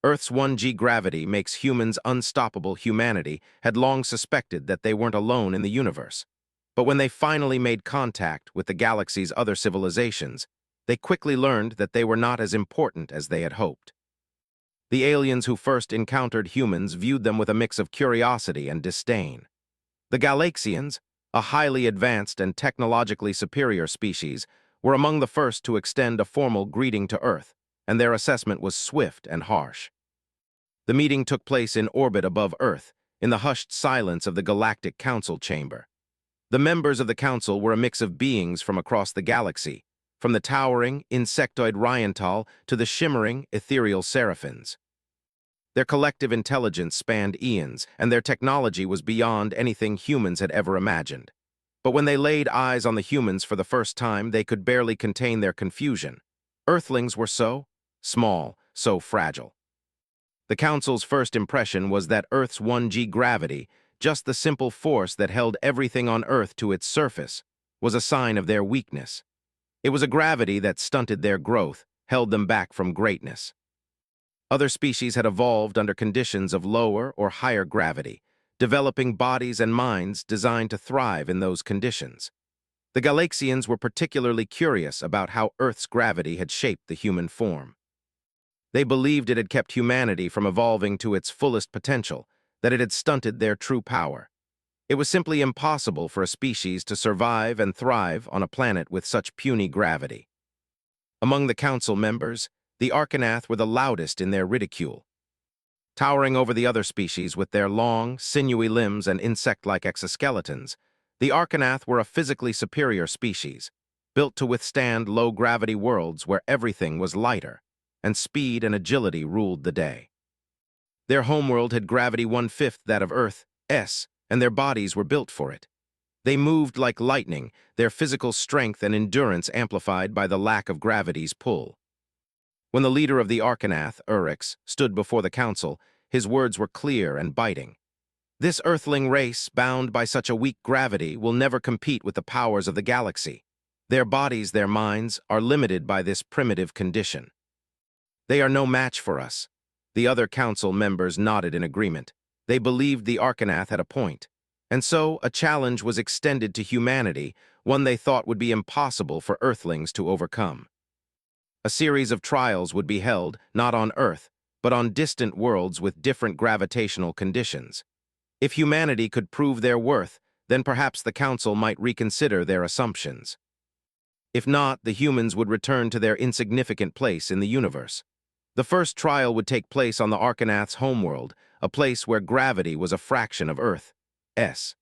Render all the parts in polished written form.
Earth's 1G gravity makes humans unstoppable. Humanity had long suspected that they weren't alone in the universe. But when they finally made contact with the galaxy's other civilizations, they quickly learned that they were not as important as they had hoped. The aliens who first encountered humans viewed them with a mix of curiosity and disdain. The Galaxians, a highly advanced and technologically superior species, were among the first to extend a formal greeting to Earth, and their assessment was swift and harsh. The meeting took place in orbit above Earth, in the hushed silence of the Galactic Council chamber. The members of the Council were a mix of beings from across the galaxy, from the towering, insectoid Ryantal to the shimmering, ethereal Seraphins. Their collective intelligence spanned eons, and their technology was beyond anything humans had ever imagined. But when they laid eyes on the humans for the first time, they could barely contain their confusion. Earthlings were so small, so fragile. The Council's first impression was that Earth's 1G gravity, just the simple force that held everything on Earth to its surface, was a sign of their weakness. It was a gravity that stunted their growth, held them back from greatness. Other species had evolved under conditions of lower or higher gravity, developing bodies and minds designed to thrive in those conditions. The Galaxians were particularly curious about how Earth's gravity had shaped the human form. They believed it had kept humanity from evolving to its fullest potential, that it had stunted their true power. It was simply impossible for a species to survive and thrive on a planet with such puny gravity. Among the Council members, the Arcanath were the loudest in their ridicule. Towering over the other species with their long, sinewy limbs and insect-like exoskeletons, the Arcanath were a physically superior species, built to withstand low-gravity worlds where everything was lighter, and speed and agility ruled the day. Their homeworld had gravity 1/5 that of Earth's, and their bodies were built for it. They moved like lightning, their physical strength and endurance amplified by the lack of gravity's pull. When the leader of the Arcanath, Orcs, stood before the Council, his words were clear and biting. This Earthling race, bound by such a weak gravity, will never compete with the powers of the galaxy. Their bodies, their minds, are limited by this primitive condition. They are no match for us. The other Council members nodded in agreement. They believed the Arcanath had a point. And so, a challenge was extended to humanity, one they thought would be impossible for Earthlings to overcome. A series of trials would be held, not on Earth, but on distant worlds with different gravitational conditions. If humanity could prove their worth, then perhaps the Council might reconsider their assumptions. If not, the humans would return to their insignificant place in the universe. The first trial would take place on the Arcanath's homeworld, a place where gravity was a fraction of Earth's.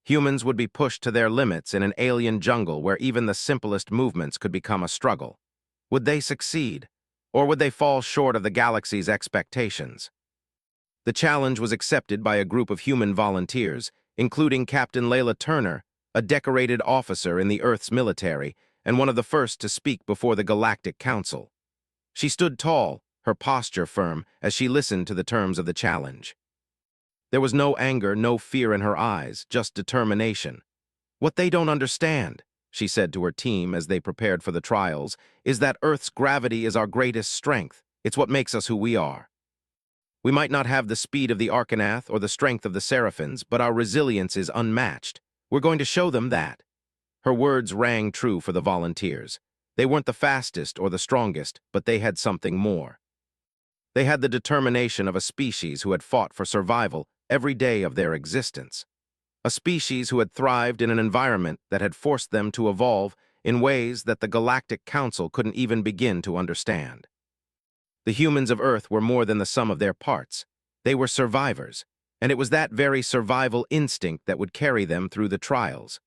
Humans would be pushed to their limits in an alien jungle where even the simplest movements could become a struggle. Would they succeed, or would they fall short of the galaxy's expectations? The challenge was accepted by a group of human volunteers, including Captain Layla Turner, a decorated officer in the Earth's military and one of the first to speak before the Galactic Council. She stood tall, her posture firm, as she listened to the terms of the challenge. There was no anger, no fear in her eyes, just determination. "What they don't understand," she said to her team as they prepared for the trials, "is that Earth's gravity is our greatest strength. It's what makes us who we are. We might not have the speed of the Arcanath or the strength of the Seraphins, but our resilience is unmatched. We're going to show them that." Her words rang true for the volunteers. They weren't the fastest or the strongest, but they had something more. They had the determination of a species who had fought for survival every day of their existence. A species who had thrived in an environment that had forced them to evolve in ways that the Galactic Council couldn't even begin to understand. The humans of Earth were more than the sum of their parts. They were survivors, and it was that very survival instinct that would carry them through the trials.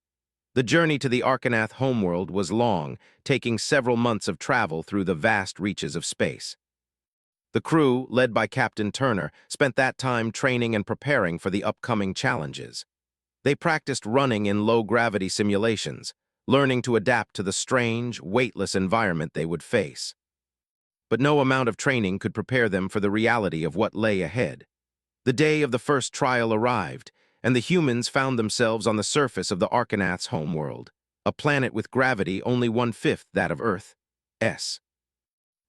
The journey to the Arcanath homeworld was long, taking several months of travel through the vast reaches of space. The crew, led by Captain Turner, spent that time training and preparing for the upcoming challenges. They practiced running in low-gravity simulations, learning to adapt to the strange, weightless environment they would face. But no amount of training could prepare them for the reality of what lay ahead. The day of the first trial arrived, and the humans found themselves on the surface of the Arcanath's homeworld, a planet with gravity only 1/5 that of Earth's.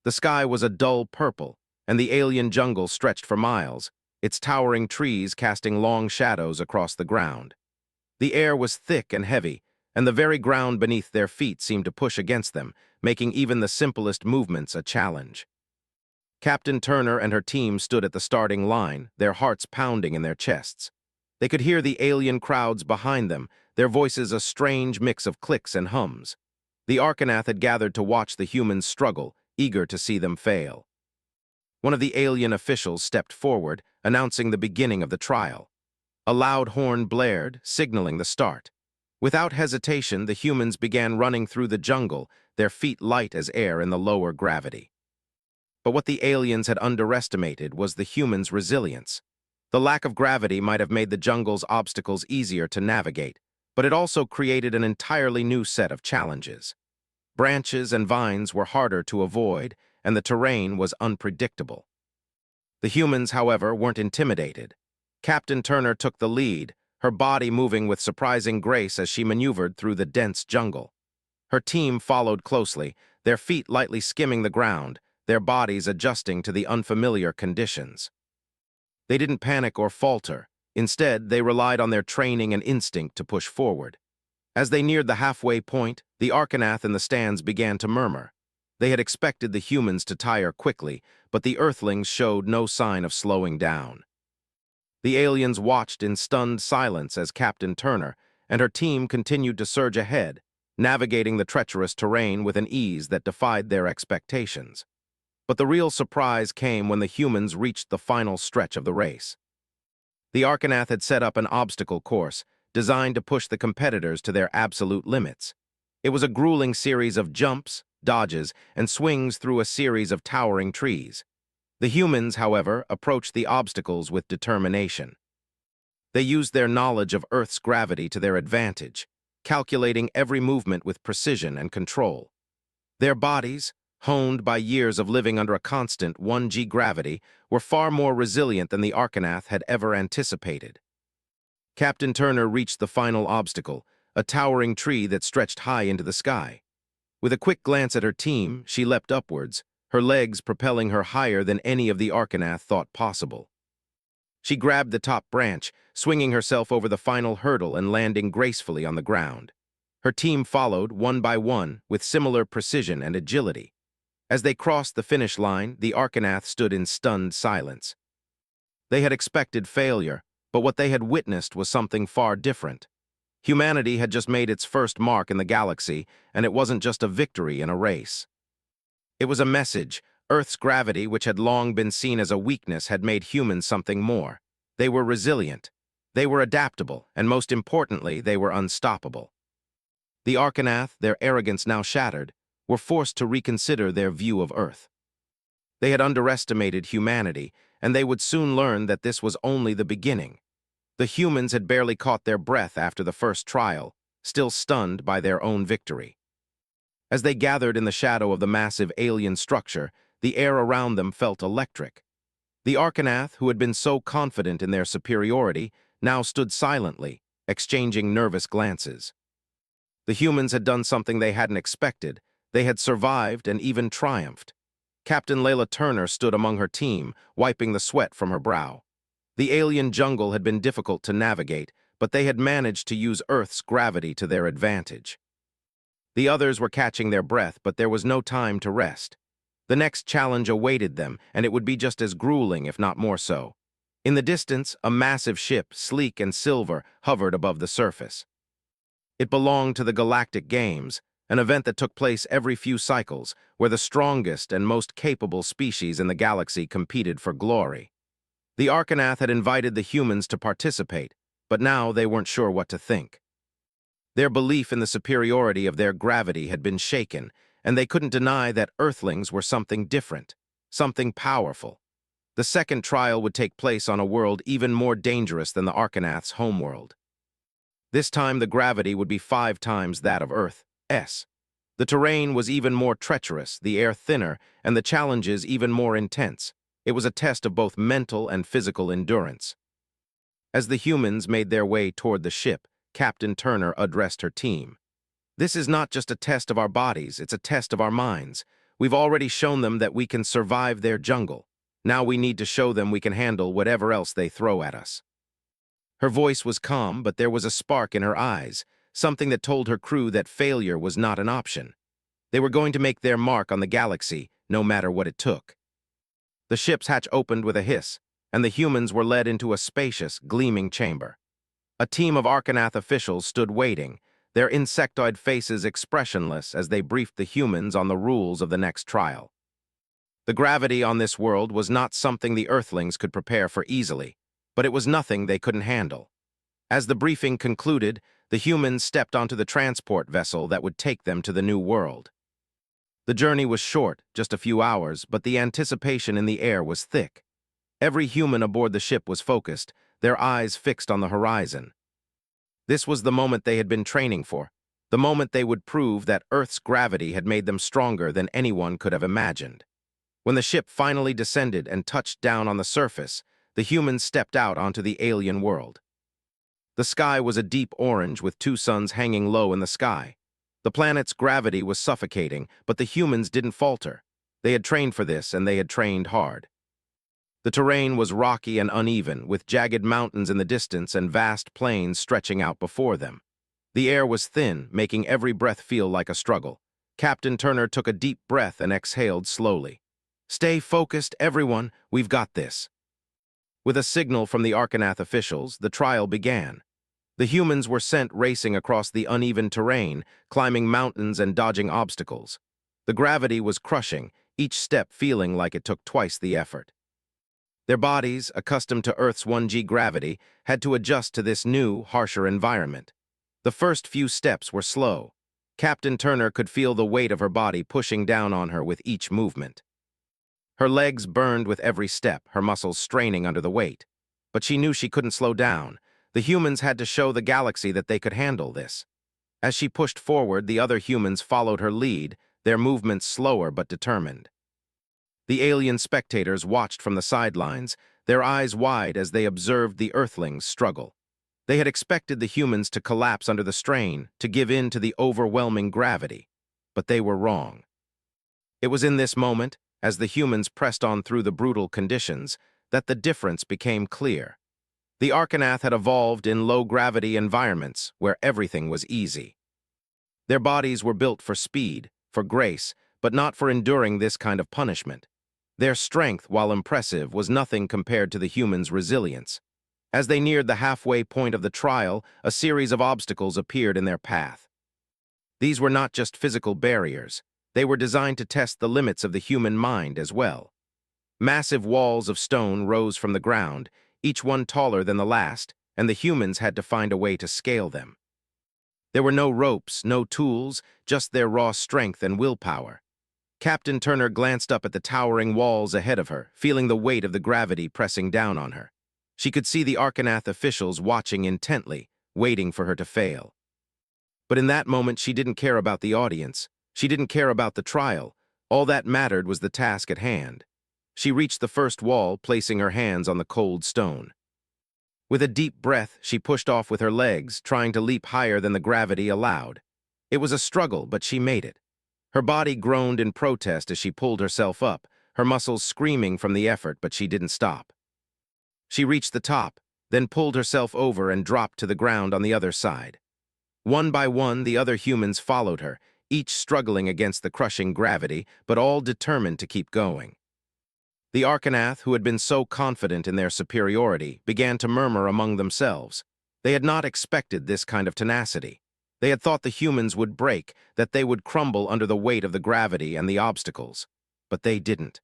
The sky was a dull purple, and the alien jungle stretched for miles, its towering trees casting long shadows across the ground. The air was thick and heavy, and the very ground beneath their feet seemed to push against them, making even the simplest movements a challenge. Captain Turner and her team stood at the starting line, their hearts pounding in their chests. They could hear the alien crowds behind them, their voices a strange mix of clicks and hums. The Arcanath had gathered to watch the humans struggle, eager to see them fail. One of the alien officials stepped forward, announcing the beginning of the trial. A loud horn blared, signaling the start. Without hesitation, the humans began running through the jungle, their feet light as air in the lower gravity. But what the aliens had underestimated was the humans' resilience. The lack of gravity might have made the jungle's obstacles easier to navigate, but it also created an entirely new set of challenges. Branches and vines were harder to avoid, and the terrain was unpredictable. The humans, however, weren't intimidated. Captain Turner took the lead, her body moving with surprising grace as she maneuvered through the dense jungle. Her team followed closely, their feet lightly skimming the ground, their bodies adjusting to the unfamiliar conditions. They didn't panic or falter. Instead, they relied on their training and instinct to push forward. As they neared the halfway point, the Arcanath in the stands began to murmur. They had expected the humans to tire quickly, but the Earthlings showed no sign of slowing down. The aliens watched in stunned silence as Captain Turner and her team continued to surge ahead, navigating the treacherous terrain with an ease that defied their expectations. But the real surprise came when the humans reached the final stretch of the race. The Arcanath had set up an obstacle course, designed to push the competitors to their absolute limits. It was a grueling series of jumps, dodges, and swings through a series of towering trees. The humans, however, approached the obstacles with determination. They used their knowledge of Earth's gravity to their advantage, calculating every movement with precision and control. Their bodies, honed by years of living under a constant 1G gravity, were far more resilient than the Arcanath had ever anticipated. Captain Turner reached the final obstacle, a towering tree that stretched high into the sky. With a quick glance at her team, she leapt upwards, her legs propelling her higher than any of the Arcanath thought possible. She grabbed the top branch, swinging herself over the final hurdle and landing gracefully on the ground. Her team followed, one by one, with similar precision and agility. As they crossed the finish line, the Arcanath stood in stunned silence. They had expected failure, but what they had witnessed was something far different. Humanity had just made its first mark in the galaxy, and it wasn't just a victory in a race. It was a message. Earth's gravity, which had long been seen as a weakness, had made humans something more. They were resilient. They were adaptable, and most importantly, they were unstoppable. The Arcanath, their arrogance now shattered, were forced to reconsider their view of Earth. They had underestimated humanity, and they would soon learn that this was only the beginning. The humans had barely caught their breath after the first trial, still stunned by their own victory. As they gathered in the shadow of the massive alien structure, the air around them felt electric. The Arcanath, who had been so confident in their superiority, now stood silently, exchanging nervous glances. The humans had done something they hadn't expected. They had survived and even triumphed. Captain Layla Turner stood among her team, wiping the sweat from her brow. The alien jungle had been difficult to navigate, but they had managed to use Earth's gravity to their advantage. The others were catching their breath, but there was no time to rest. The next challenge awaited them, and it would be just as grueling, if not more so. In the distance, a massive ship, sleek and silver, hovered above the surface. It belonged to the Galactic Games, an event that took place every few cycles, where the strongest and most capable species in the galaxy competed for glory. The Arcanath had invited the humans to participate, but now they weren't sure what to think. Their belief in the superiority of their gravity had been shaken, and they couldn't deny that Earthlings were something different, something powerful. The second trial would take place on a world even more dangerous than the Arcanath's homeworld. This time the gravity would be 5 times that of Earth's. The terrain was even more treacherous, the air thinner, and the challenges even more intense. It was a test of both mental and physical endurance. As the humans made their way toward the ship, Captain Turner addressed her team. "This is not just a test of our bodies, it's a test of our minds. We've already shown them that we can survive their jungle. Now we need to show them we can handle whatever else they throw at us." Her voice was calm, but there was a spark in her eyes, something that told her crew that failure was not an option. They were going to make their mark on the galaxy, no matter what it took. The ship's hatch opened with a hiss, and the humans were led into a spacious, gleaming chamber. A team of Arcanath officials stood waiting, their insectoid faces expressionless as they briefed the humans on the rules of the next trial. The gravity on this world was not something the Earthlings could prepare for easily, but it was nothing they couldn't handle. As the briefing concluded, the humans stepped onto the transport vessel that would take them to the new world. The journey was short, just a few hours, but the anticipation in the air was thick. Every human aboard the ship was focused, their eyes fixed on the horizon. This was the moment they had been training for, the moment they would prove that Earth's gravity had made them stronger than anyone could have imagined. When the ship finally descended and touched down on the surface, the humans stepped out onto the alien world. The sky was a deep orange with two suns hanging low in the sky. The planet's gravity was suffocating, but the humans didn't falter. They had trained for this, and they had trained hard. The terrain was rocky and uneven, with jagged mountains in the distance and vast plains stretching out before them. The air was thin, making every breath feel like a struggle. Captain Turner took a deep breath and exhaled slowly. "Stay focused, everyone. We've got this." With a signal from the Arcanath officials, the trial began. The humans were sent racing across the uneven terrain, climbing mountains and dodging obstacles. The gravity was crushing, each step feeling like it took twice the effort. Their bodies, accustomed to Earth's 1G gravity, had to adjust to this new, harsher environment. The first few steps were slow. Captain Turner could feel the weight of her body pushing down on her with each movement. Her legs burned with every step, her muscles straining under the weight. But she knew she couldn't slow down. The humans had to show the galaxy that they could handle this. As she pushed forward, the other humans followed her lead, their movements slower but determined. The alien spectators watched from the sidelines, their eyes wide as they observed the Earthlings struggle. They had expected the humans to collapse under the strain, to give in to the overwhelming gravity. But they were wrong. It was in this moment, as the humans pressed on through the brutal conditions, that the difference became clear. The Arcanath had evolved in low-gravity environments where everything was easy. Their bodies were built for speed, for grace, but not for enduring this kind of punishment. Their strength, while impressive, was nothing compared to the humans' resilience. As they neared the halfway point of the trial, a series of obstacles appeared in their path. These were not just physical barriers. They were designed to test the limits of the human mind as well. Massive walls of stone rose from the ground, each one taller than the last, and the humans had to find a way to scale them. There were no ropes, no tools, just their raw strength and willpower. Captain Turner glanced up at the towering walls ahead of her, feeling the weight of the gravity pressing down on her. She could see the Arcanath officials watching intently, waiting for her to fail. But in that moment, she didn't care about the audience. She didn't care about the trial. All that mattered was the task at hand. She reached the first wall, placing her hands on the cold stone. With a deep breath, she pushed off with her legs, trying to leap higher than the gravity allowed. It was a struggle, but she made it. Her body groaned in protest as she pulled herself up, her muscles screaming from the effort, but she didn't stop. She reached the top, then pulled herself over and dropped to the ground on the other side. One by one, the other humans followed her, each struggling against the crushing gravity, but all determined to keep going. The Arcanath, who had been so confident in their superiority, began to murmur among themselves. They had not expected this kind of tenacity. They had thought the humans would break, that they would crumble under the weight of the gravity and the obstacles. But they didn't.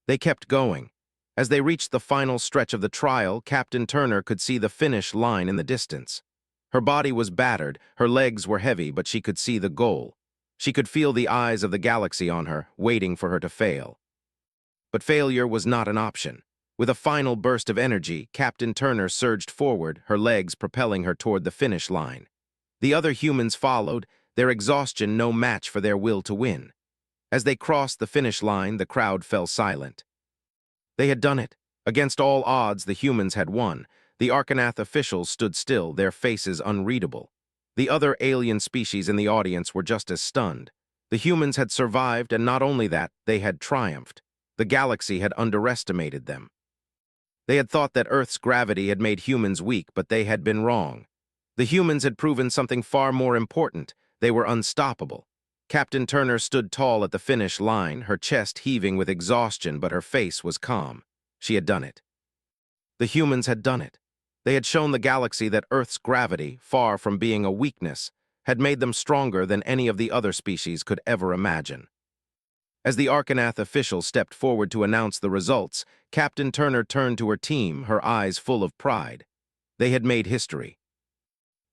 They kept going. As they reached the final stretch of the trial, Captain Turner could see the finish line in the distance. Her body was battered, her legs were heavy, but she could see the goal. She could feel the eyes of the galaxy on her, waiting for her to fail. But failure was not an option. With a final burst of energy, Captain Turner surged forward, her legs propelling her toward the finish line. The other humans followed, their exhaustion no match for their will to win. As they crossed the finish line, the crowd fell silent. They had done it. Against all odds, the humans had won. The Arcanath officials stood still, their faces unreadable. The other alien species in the audience were just as stunned. The humans had survived, and not only that, they had triumphed. The galaxy had underestimated them. They had thought that Earth's gravity had made humans weak, but they had been wrong. The humans had proven something far more important. They were unstoppable. Captain Turner stood tall at the finish line, her chest heaving with exhaustion, but her face was calm. She had done it. The humans had done it. They had shown the galaxy that Earth's gravity, far from being a weakness, had made them stronger than any of the other species could ever imagine. As the Arcanath official stepped forward to announce the results, Captain Turner turned to her team, her eyes full of pride. They had made history.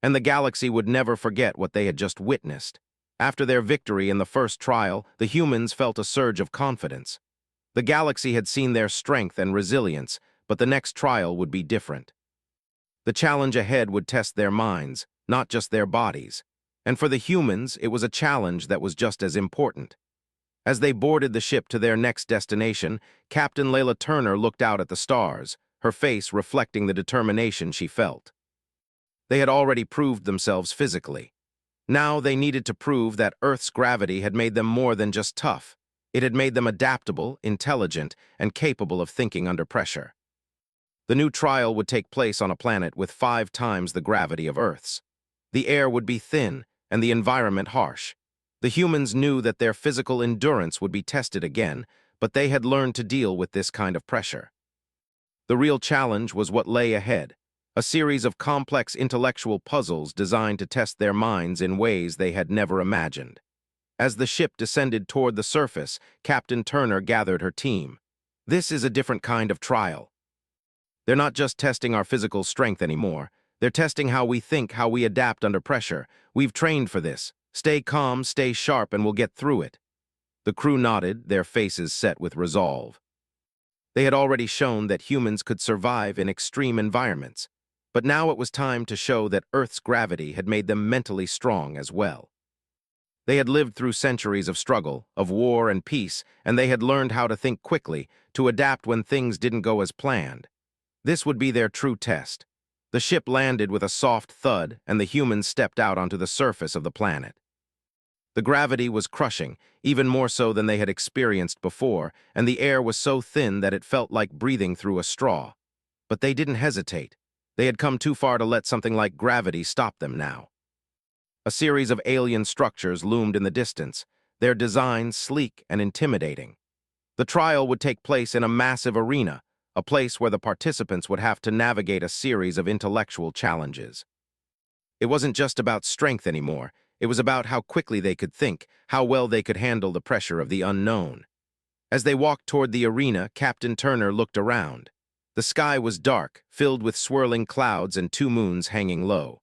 And the galaxy would never forget what they had just witnessed. After their victory in the first trial, the humans felt a surge of confidence. The galaxy had seen their strength and resilience, but the next trial would be different. The challenge ahead would test their minds, not just their bodies. And for the humans, it was a challenge that was just as important. As they boarded the ship to their next destination, Captain Layla Turner looked out at the stars, her face reflecting the determination she felt. They had already proved themselves physically. Now they needed to prove that Earth's gravity had made them more than just tough. It had made them adaptable, intelligent, and capable of thinking under pressure. The new trial would take place on a planet with 5 times the gravity of Earth's. The air would be thin, and the environment harsh. The humans knew that their physical endurance would be tested again, but they had learned to deal with this kind of pressure. The real challenge was what lay ahead, a series of complex intellectual puzzles designed to test their minds in ways they had never imagined. As the ship descended toward the surface, Captain Turner gathered her team. This is a different kind of trial. They're not just testing our physical strength anymore. They're testing how we think, how we adapt under pressure. We've trained for this. Stay calm, stay sharp, and we'll get through it. The crew nodded, their faces set with resolve. They had already shown that humans could survive in extreme environments, but now it was time to show that Earth's gravity had made them mentally strong as well. They had lived through centuries of struggle, of war and peace, and they had learned how to think quickly, to adapt when things didn't go as planned. This would be their true test. The ship landed with a soft thud, and the humans stepped out onto the surface of the planet. The gravity was crushing, even more so than they had experienced before, and the air was so thin that it felt like breathing through a straw. But they didn't hesitate. They had come too far to let something like gravity stop them now. A series of alien structures loomed in the distance, their design sleek and intimidating. The trial would take place in a massive arena, a place where the participants would have to navigate a series of intellectual challenges. It wasn't just about strength anymore. It was about how quickly they could think, how well they could handle the pressure of the unknown. As they walked toward the arena, Captain Turner looked around. The sky was dark, filled with swirling clouds and 2 moons hanging low.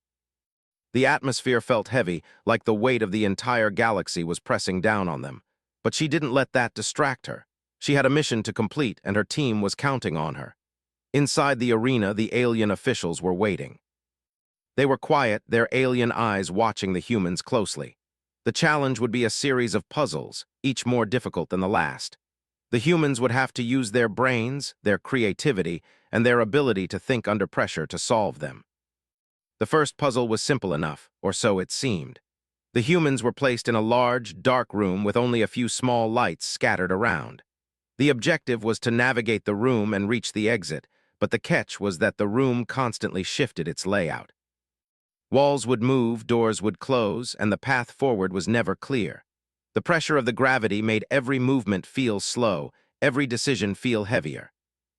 The atmosphere felt heavy, like the weight of the entire galaxy was pressing down on them. But she didn't let that distract her. She had a mission to complete, and her team was counting on her. Inside the arena, the alien officials were waiting. They were quiet, their alien eyes watching the humans closely. The challenge would be a series of puzzles, each more difficult than the last. The humans would have to use their brains, their creativity, and their ability to think under pressure to solve them. The first puzzle was simple enough, or so it seemed. The humans were placed in a large, dark room with only a few small lights scattered around. The objective was to navigate the room and reach the exit, but the catch was that the room constantly shifted its layout. Walls would move, doors would close, and the path forward was never clear. The pressure of the gravity made every movement feel slow, every decision feel heavier.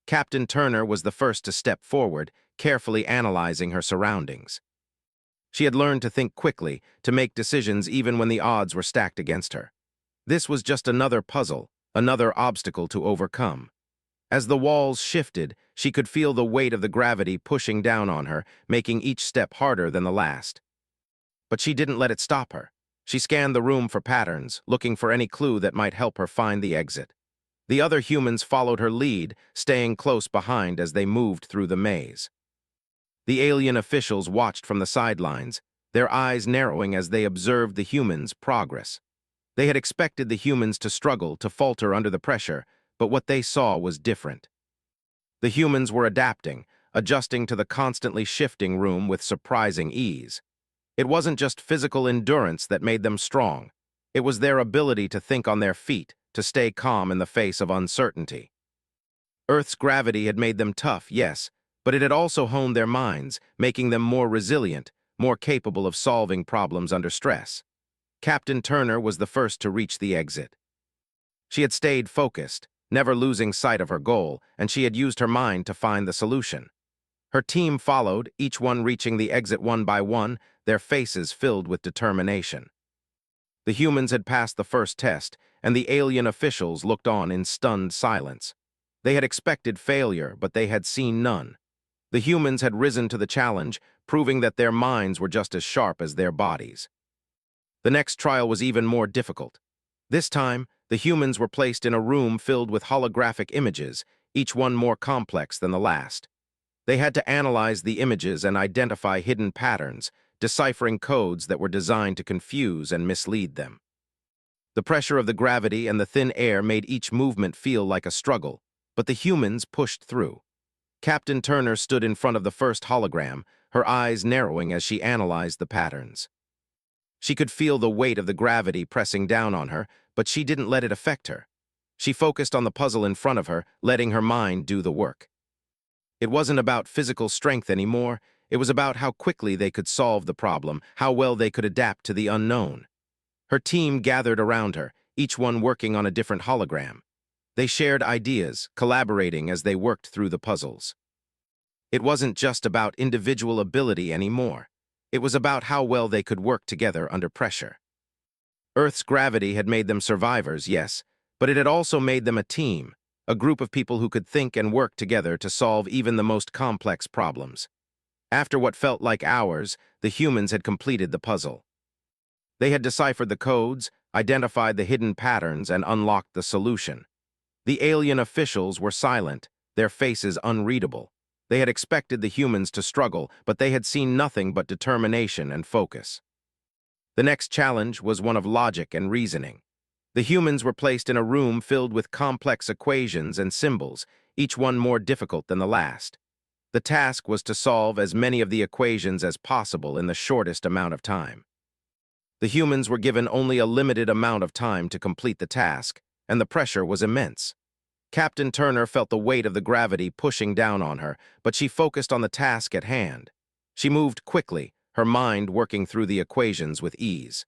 Captain Turner was the first to step forward, carefully analyzing her surroundings. She had learned to think quickly, to make decisions even when the odds were stacked against her. This was just another puzzle, another obstacle to overcome. As the walls shifted, she could feel the weight of the gravity pushing down on her, making each step harder than the last. But she didn't let it stop her. She scanned the room for patterns, looking for any clue that might help her find the exit. The other humans followed her lead, staying close behind as they moved through the maze. The alien officials watched from the sidelines, their eyes narrowing as they observed the humans' progress. They had expected the humans to struggle, to falter under the pressure, but what they saw was different. The humans were adapting, adjusting to the constantly shifting room with surprising ease. It wasn't just physical endurance that made them strong. It was their ability to think on their feet, to stay calm in the face of uncertainty. Earth's gravity had made them tough, yes, but it had also honed their minds, making them more resilient, more capable of solving problems under stress. Captain Turner was the first to reach the exit. She had stayed focused, never losing sight of her goal, and she had used her mind to find the solution. Her team followed, each one reaching the exit one by one, their faces filled with determination. The humans had passed the first test, and the alien officials looked on in stunned silence. They had expected failure, but they had seen none. The humans had risen to the challenge, proving that their minds were just as sharp as their bodies. The next trial was even more difficult. This time, the humans were placed in a room filled with holographic images, each one more complex than the last. They had to analyze the images and identify hidden patterns, deciphering codes that were designed to confuse and mislead them. The pressure of the gravity and the thin air made each movement feel like a struggle, but the humans pushed through. Captain Turner stood in front of the first hologram, her eyes narrowing as she analyzed the patterns. She could feel the weight of the gravity pressing down on her, but she didn't let it affect her. She focused on the puzzle in front of her, letting her mind do the work. It wasn't about physical strength anymore. It was about how quickly they could solve the problem, how well they could adapt to the unknown. Her team gathered around her, each one working on a different hologram. They shared ideas, collaborating as they worked through the puzzles. It wasn't just about individual ability anymore. It was about how well they could work together under pressure. Earth's gravity had made them survivors, yes, but it had also made them a team, a group of people who could think and work together to solve even the most complex problems. After what felt like hours, the humans had completed the puzzle. They had deciphered the codes, identified the hidden patterns, and unlocked the solution. The alien officials were silent, their faces unreadable. They had expected the humans to struggle, but they had seen nothing but determination and focus. The next challenge was one of logic and reasoning. The humans were placed in a room filled with complex equations and symbols, each one more difficult than the last. The task was to solve as many of the equations as possible in the shortest amount of time. The humans were given only a limited amount of time to complete the task, and the pressure was immense. Captain Turner felt the weight of the gravity pushing down on her, but she focused on the task at hand. She moved quickly, her mind working through the equations with ease.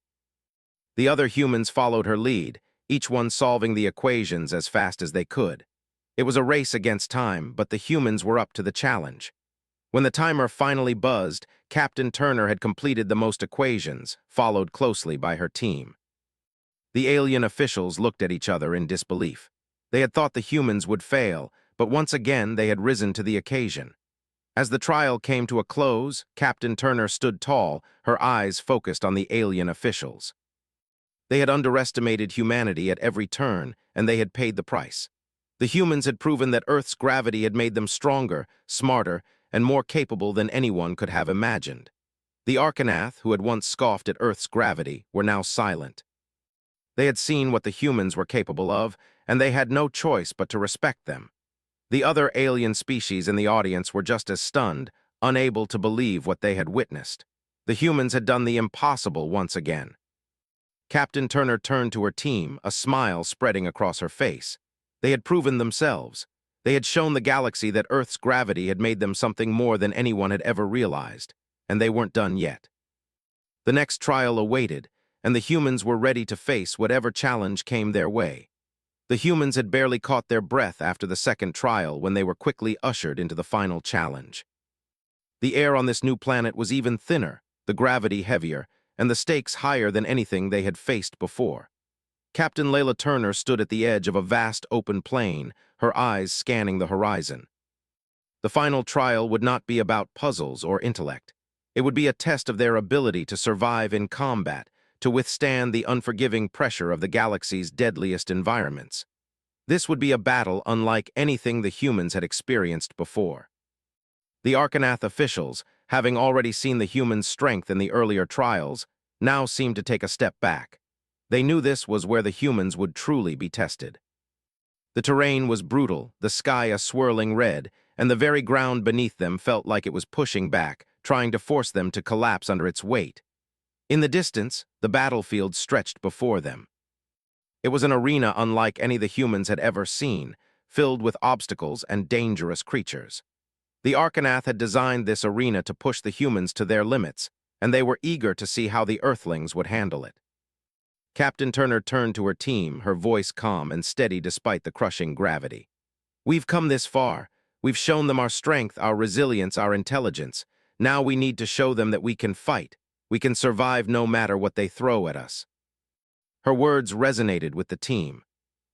The other humans followed her lead, each one solving the equations as fast as they could. It was a race against time, but the humans were up to the challenge. When the timer finally buzzed, Captain Turner had completed the most equations, followed closely by her team. The alien officials looked at each other in disbelief. They had thought the humans would fail, but once again they had risen to the occasion. As the trial came to a close, Captain Turner stood tall, her eyes focused on the alien officials. They had underestimated humanity at every turn, and they had paid the price. The humans had proven that Earth's gravity had made them stronger, smarter, and more capable than anyone could have imagined. The Arcanath, who had once scoffed at Earth's gravity, were now silent. They had seen what the humans were capable of, and they had no choice but to respect them. The other alien species in the audience were just as stunned, unable to believe what they had witnessed. The humans had done the impossible once again. Captain Turner turned to her team, a smile spreading across her face. They had proven themselves. They had shown the galaxy that Earth's gravity had made them something more than anyone had ever realized, and they weren't done yet. The next trial awaited, and the humans were ready to face whatever challenge came their way. The humans had barely caught their breath after the second trial when they were quickly ushered into the final challenge. The air on this new planet was even thinner, the gravity heavier, and the stakes higher than anything they had faced before. Captain Layla Turner stood at the edge of a vast open plain, her eyes scanning the horizon. The final trial would not be about puzzles or intellect. It would be a test of their ability to survive in combat, to withstand the unforgiving pressure of the galaxy's deadliest environments. This would be a battle unlike anything the humans had experienced before. The Arcanath officials, having already seen the humans' strength in the earlier trials, now seemed to take a step back. They knew this was where the humans would truly be tested. The terrain was brutal, the sky a swirling red, and the very ground beneath them felt like it was pushing back, trying to force them to collapse under its weight. In the distance, the battlefield stretched before them. It was an arena unlike any the humans had ever seen, filled with obstacles and dangerous creatures. The Arcanath had designed this arena to push the humans to their limits, and they were eager to see how the Earthlings would handle it. Captain Turner turned to her team, her voice calm and steady despite the crushing gravity. "We've come this far. We've shown them our strength, our resilience, our intelligence. Now we need to show them that we can fight. We can survive no matter what they throw at us." Her words resonated with the team.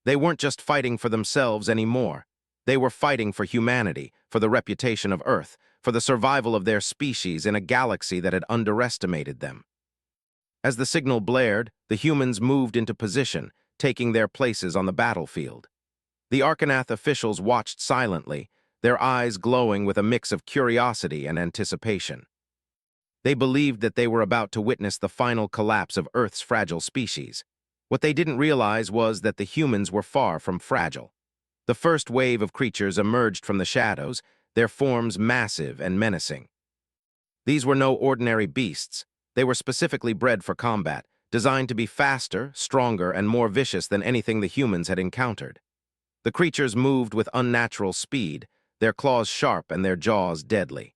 They weren't just fighting for themselves anymore. They were fighting for humanity, for the reputation of Earth, for the survival of their species in a galaxy that had underestimated them. As the signal blared, the humans moved into position, taking their places on the battlefield. The Arcanath officials watched silently, their eyes glowing with a mix of curiosity and anticipation. They believed that they were about to witness the final collapse of Earth's fragile species. What they didn't realize was that the humans were far from fragile. The first wave of creatures emerged from the shadows, their forms massive and menacing. These were no ordinary beasts. They were specifically bred for combat, designed to be faster, stronger, and more vicious than anything the humans had encountered. The creatures moved with unnatural speed, their claws sharp and their jaws deadly.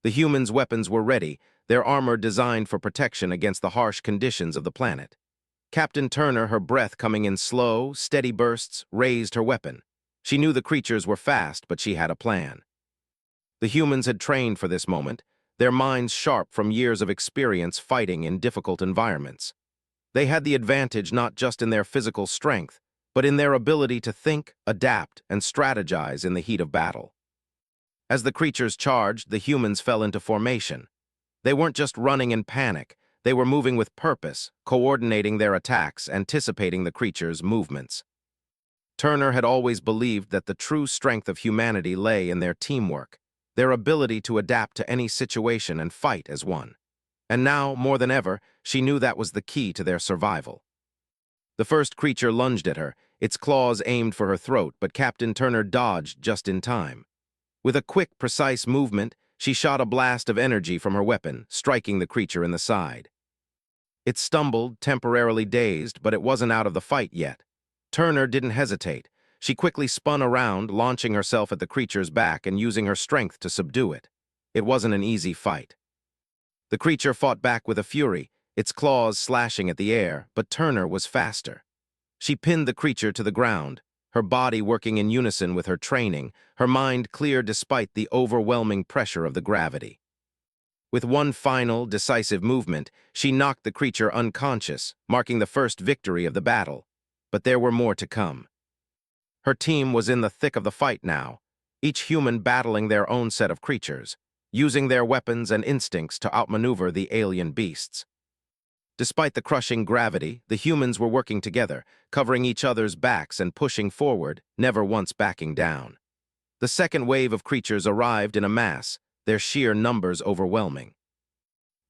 The humans' weapons were ready, their armor designed for protection against the harsh conditions of the planet. Captain Turner, her breath coming in slow, steady bursts, raised her weapon. She knew the creatures were fast, but she had a plan. The humans had trained for this moment, their minds sharp from years of experience fighting in difficult environments. They had the advantage not just in their physical strength, but in their ability to think, adapt, and strategize in the heat of battle. As the creatures charged, the humans fell into formation. They weren't just running in panic, they were moving with purpose, coordinating their attacks, anticipating the creatures' movements. Turner had always believed that the true strength of humanity lay in their teamwork, their ability to adapt to any situation and fight as one. And now, more than ever, she knew that was the key to their survival. The first creature lunged at her, its claws aimed for her throat, but Captain Turner dodged just in time. With a quick, precise movement, she shot a blast of energy from her weapon, striking the creature in the side. It stumbled, temporarily dazed, but it wasn't out of the fight yet. Turner didn't hesitate. She quickly spun around, launching herself at the creature's back and using her strength to subdue it. It wasn't an easy fight. The creature fought back with a fury, its claws slashing at the air, but Turner was faster. She pinned the creature to the ground, her body working in unison with her training, her mind clear despite the overwhelming pressure of the gravity. With one final, decisive movement, she knocked the creature unconscious, marking the first victory of the battle. But there were more to come. Her team was in the thick of the fight now, each human battling their own set of creatures, using their weapons and instincts to outmaneuver the alien beasts. Despite the crushing gravity, the humans were working together, covering each other's backs and pushing forward, never once backing down. The second wave of creatures arrived in a mass, their sheer numbers overwhelming.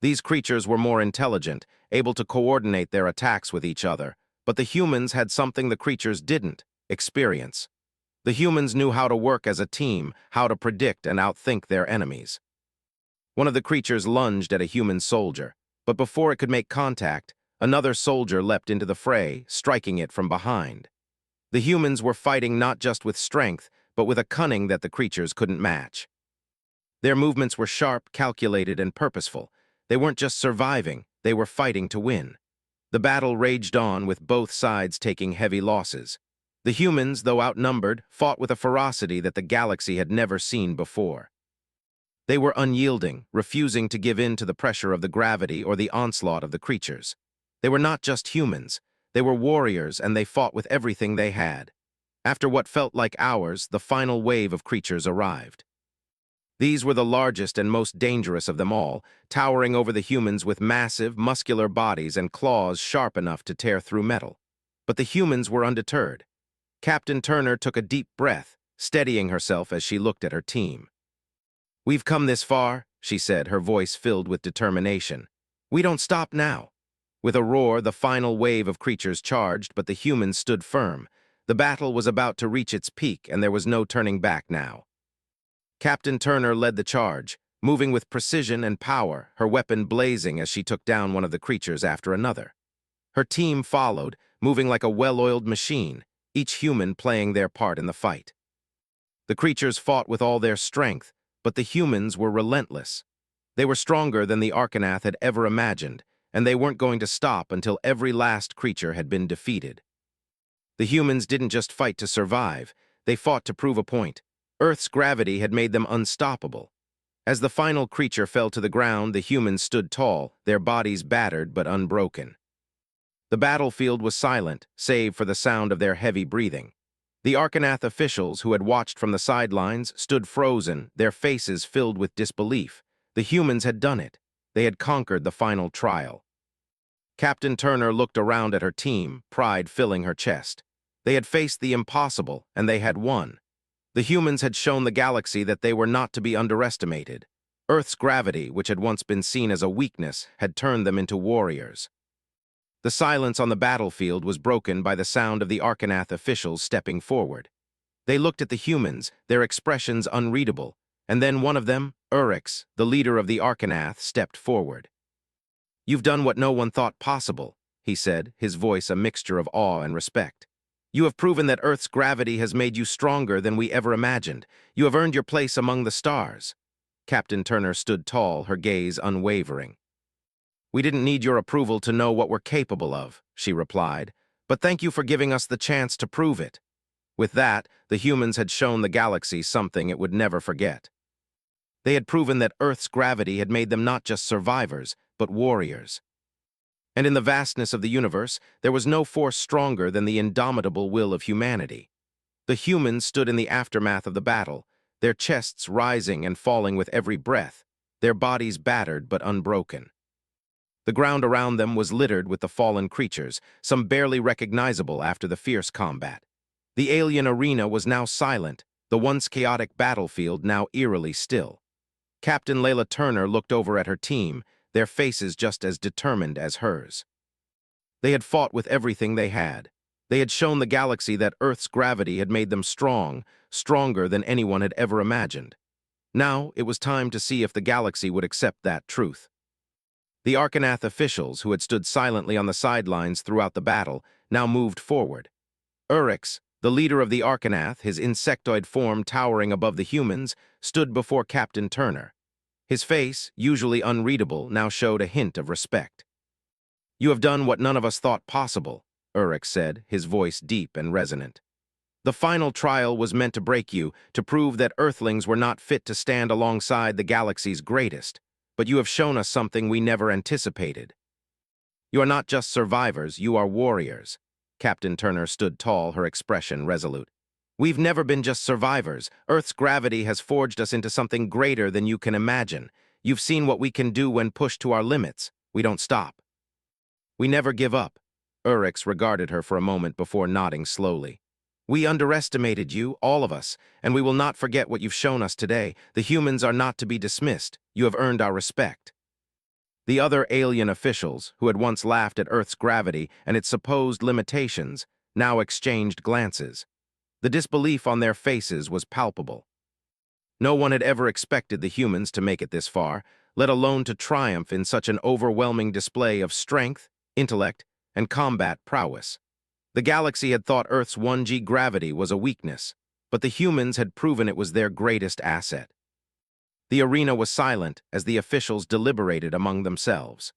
These creatures were more intelligent, able to coordinate their attacks with each other, but the humans had something the creatures didn't: experience. The humans knew how to work as a team, how to predict and outthink their enemies. One of the creatures lunged at a human soldier, but before it could make contact, another soldier leapt into the fray, striking it from behind. The humans were fighting not just with strength, but with a cunning that the creatures couldn't match. Their movements were sharp, calculated, and purposeful. They weren't just surviving, they were fighting to win. The battle raged on, with both sides taking heavy losses. The humans, though outnumbered, fought with a ferocity that the galaxy had never seen before. They were unyielding, refusing to give in to the pressure of the gravity or the onslaught of the creatures. They were not just humans. They were warriors, and they fought with everything they had. After what felt like hours, the final wave of creatures arrived. These were the largest and most dangerous of them all, towering over the humans with massive, muscular bodies and claws sharp enough to tear through metal. But the humans were undeterred. Captain Turner took a deep breath, steadying herself as she looked at her team. "We've come this far," she said, her voice filled with determination. "We don't stop now." With a roar, the final wave of creatures charged, but the humans stood firm. The battle was about to reach its peak, and there was no turning back now. Captain Turner led the charge, moving with precision and power, her weapon blazing as she took down one of the creatures after another. Her team followed, moving like a well-oiled machine, each human playing their part in the fight. The creatures fought with all their strength, but the humans were relentless. They were stronger than the Arcanath had ever imagined, and they weren't going to stop until every last creature had been defeated. The humans didn't just fight to survive, they fought to prove a point. Earth's gravity had made them unstoppable. As the final creature fell to the ground, the humans stood tall, their bodies battered but unbroken. The battlefield was silent, save for the sound of their heavy breathing. The Arcanath officials, who had watched from the sidelines, stood frozen, their faces filled with disbelief. The humans had done it. They had conquered the final trial. Captain Turner looked around at her team, pride filling her chest. They had faced the impossible, and they had won. The humans had shown the galaxy that they were not to be underestimated. Earth's gravity, which had once been seen as a weakness, had turned them into warriors. The silence on the battlefield was broken by the sound of the Arcanath officials stepping forward. They looked at the humans, their expressions unreadable, and then one of them, Orcs, the leader of the Arcanath, stepped forward. "You've done what no one thought possible," he said, his voice a mixture of awe and respect. "You have proven that Earth's gravity has made you stronger than we ever imagined. You have earned your place among the stars." Captain Turner stood tall, her gaze unwavering. "We didn't need your approval to know what we're capable of," she replied, "but thank you for giving us the chance to prove it." With that, the humans had shown the galaxy something it would never forget. They had proven that Earth's gravity had made them not just survivors, but warriors. And in the vastness of the universe, there was no force stronger than the indomitable will of humanity. The humans stood in the aftermath of the battle, their chests rising and falling with every breath, their bodies battered but unbroken. The ground around them was littered with the fallen creatures, some barely recognizable after the fierce combat. The alien arena was now silent, the once chaotic battlefield now eerily still. Captain Layla Turner looked over at her team, their faces just as determined as hers. They had fought with everything they had. They had shown the galaxy that Earth's gravity had made them strong, stronger than anyone had ever imagined. Now it was time to see if the galaxy would accept that truth. The Arcanath officials, who had stood silently on the sidelines throughout the battle, now moved forward. Orcs, the leader of the Arcanath, his insectoid form towering above the humans, stood before Captain Turner. His face, usually unreadable, now showed a hint of respect. "You have done what none of us thought possible," Orcs said, his voice deep and resonant. "The final trial was meant to break you, to prove that Earthlings were not fit to stand alongside the galaxy's greatest. But you have shown us something we never anticipated. You are not just survivors, you are warriors." Captain Turner stood tall, her expression resolute. "We've never been just survivors. Earth's gravity has forged us into something greater than you can imagine. You've seen what we can do when pushed to our limits. We don't stop. We never give up." Urix regarded her for a moment before nodding slowly. "We underestimated you, all of us, and we will not forget what you've shown us today. The humans are not to be dismissed. You have earned our respect." The other alien officials, who had once laughed at Earth's gravity and its supposed limitations, now exchanged glances. The disbelief on their faces was palpable. No one had ever expected the humans to make it this far, let alone to triumph in such an overwhelming display of strength, intellect, and combat prowess. The galaxy had thought Earth's 1G gravity was a weakness, but the humans had proven it was their greatest asset. The arena was silent as the officials deliberated among themselves.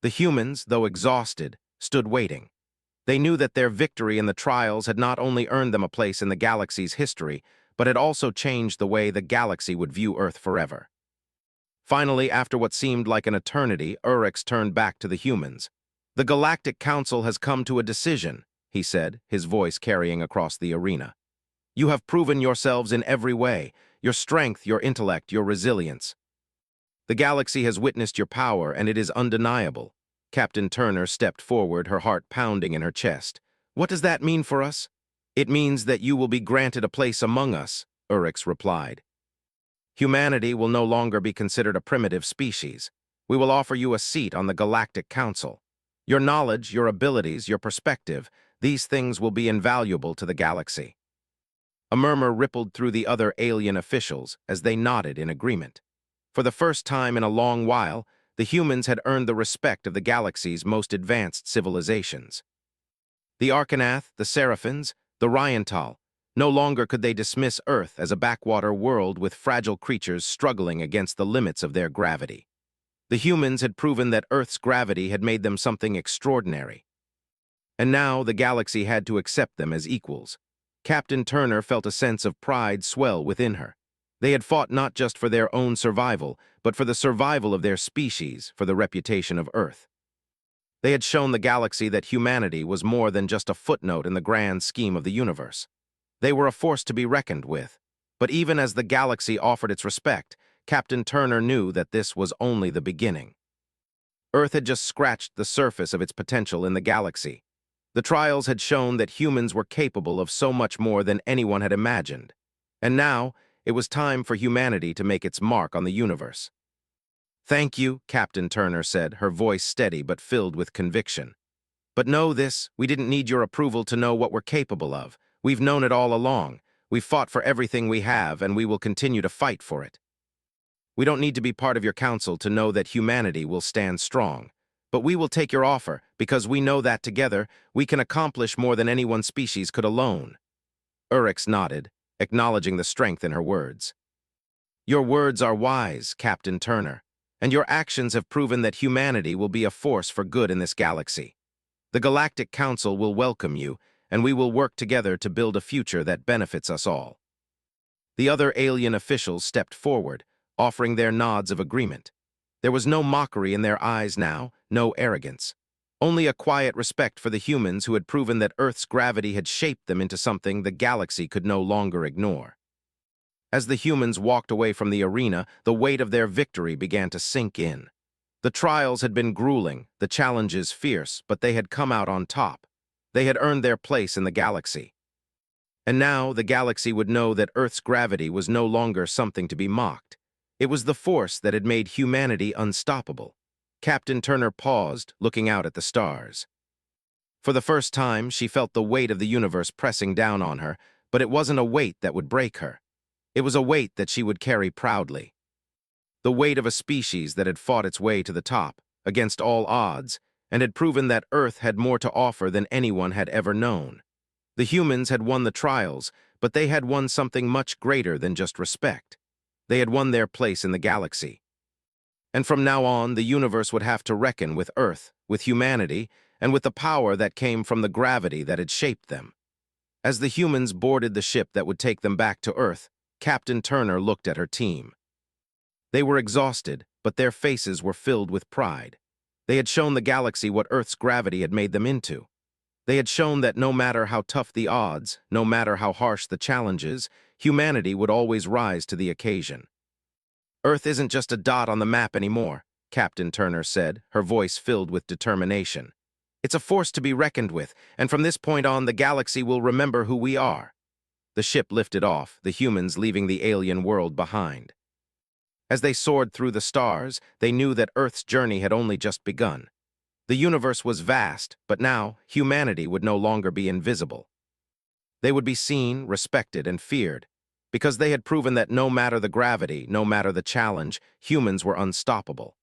The humans, though exhausted, stood waiting. They knew that their victory in the trials had not only earned them a place in the galaxy's history, but had also changed the way the galaxy would view Earth forever. Finally, after what seemed like an eternity, Urix turned back to the humans. "The Galactic Council has come to a decision," he said, his voice carrying across the arena. "You have proven yourselves in every way, your strength, your intellect, your resilience. The galaxy has witnessed your power, and it is undeniable." Captain Turner stepped forward, her heart pounding in her chest. "What does that mean for us?" "It means that you will be granted a place among us," Urix replied. "Humanity will no longer be considered a primitive species. We will offer you a seat on the Galactic Council. Your knowledge, your abilities, your perspective, these things will be invaluable to the galaxy." A murmur rippled through the other alien officials as they nodded in agreement. For the first time in a long while, the humans had earned the respect of the galaxy's most advanced civilizations. The Arcanath, the Seraphins, the Ryantal, no longer could they dismiss Earth as a backwater world with fragile creatures struggling against the limits of their gravity. The humans had proven that Earth's gravity had made them something extraordinary. And now the galaxy had to accept them as equals. Captain Turner felt a sense of pride swell within her. They had fought not just for their own survival, but for the survival of their species, for the reputation of Earth. They had shown the galaxy that humanity was more than just a footnote in the grand scheme of the universe. They were a force to be reckoned with. But even as the galaxy offered its respect, Captain Turner knew that this was only the beginning. Earth had just scratched the surface of its potential in the galaxy. The trials had shown that humans were capable of so much more than anyone had imagined. And now, it was time for humanity to make its mark on the universe. "Thank you," Captain Turner said, her voice steady but filled with conviction. "But know this, we didn't need your approval to know what we're capable of. We've known it all along. We've fought for everything we have, and we will continue to fight for it. We don't need to be part of your council to know that humanity will stand strong. But we will take your offer, because we know that together, we can accomplish more than any one species could alone." Orcs nodded, acknowledging the strength in her words. "Your words are wise, Captain Turner, and your actions have proven that humanity will be a force for good in this galaxy. The Galactic Council will welcome you, and we will work together to build a future that benefits us all." The other alien officials stepped forward, offering their nods of agreement. There was no mockery in their eyes now, no arrogance. Only a quiet respect for the humans who had proven that Earth's gravity had shaped them into something the galaxy could no longer ignore. As the humans walked away from the arena, the weight of their victory began to sink in. The trials had been grueling, the challenges fierce, but they had come out on top. They had earned their place in the galaxy. And now the galaxy would know that Earth's gravity was no longer something to be mocked. It was the force that had made humanity unstoppable. Captain Turner paused, looking out at the stars. For the first time, she felt the weight of the universe pressing down on her, but it wasn't a weight that would break her. It was a weight that she would carry proudly. The weight of a species that had fought its way to the top, against all odds, and had proven that Earth had more to offer than anyone had ever known. The humans had won the trials, but they had won something much greater than just respect. They had won their place in the galaxy. And from now on, the universe would have to reckon with Earth, with humanity, and with the power that came from the gravity that had shaped them. As the humans boarded the ship that would take them back to Earth, Captain Turner looked at her team. They were exhausted, but their faces were filled with pride. They had shown the galaxy what Earth's gravity had made them into. They had shown that no matter how tough the odds, no matter how harsh the challenges, humanity would always rise to the occasion. "Earth isn't just a dot on the map anymore," Captain Turner said, her voice filled with determination. "It's a force to be reckoned with, and from this point on, the galaxy will remember who we are." The ship lifted off, the humans leaving the alien world behind. As they soared through the stars, they knew that Earth's journey had only just begun. The universe was vast, but now humanity would no longer be invisible. They would be seen, respected, and feared, because they had proven that no matter the gravity, no matter the challenge, humans were unstoppable.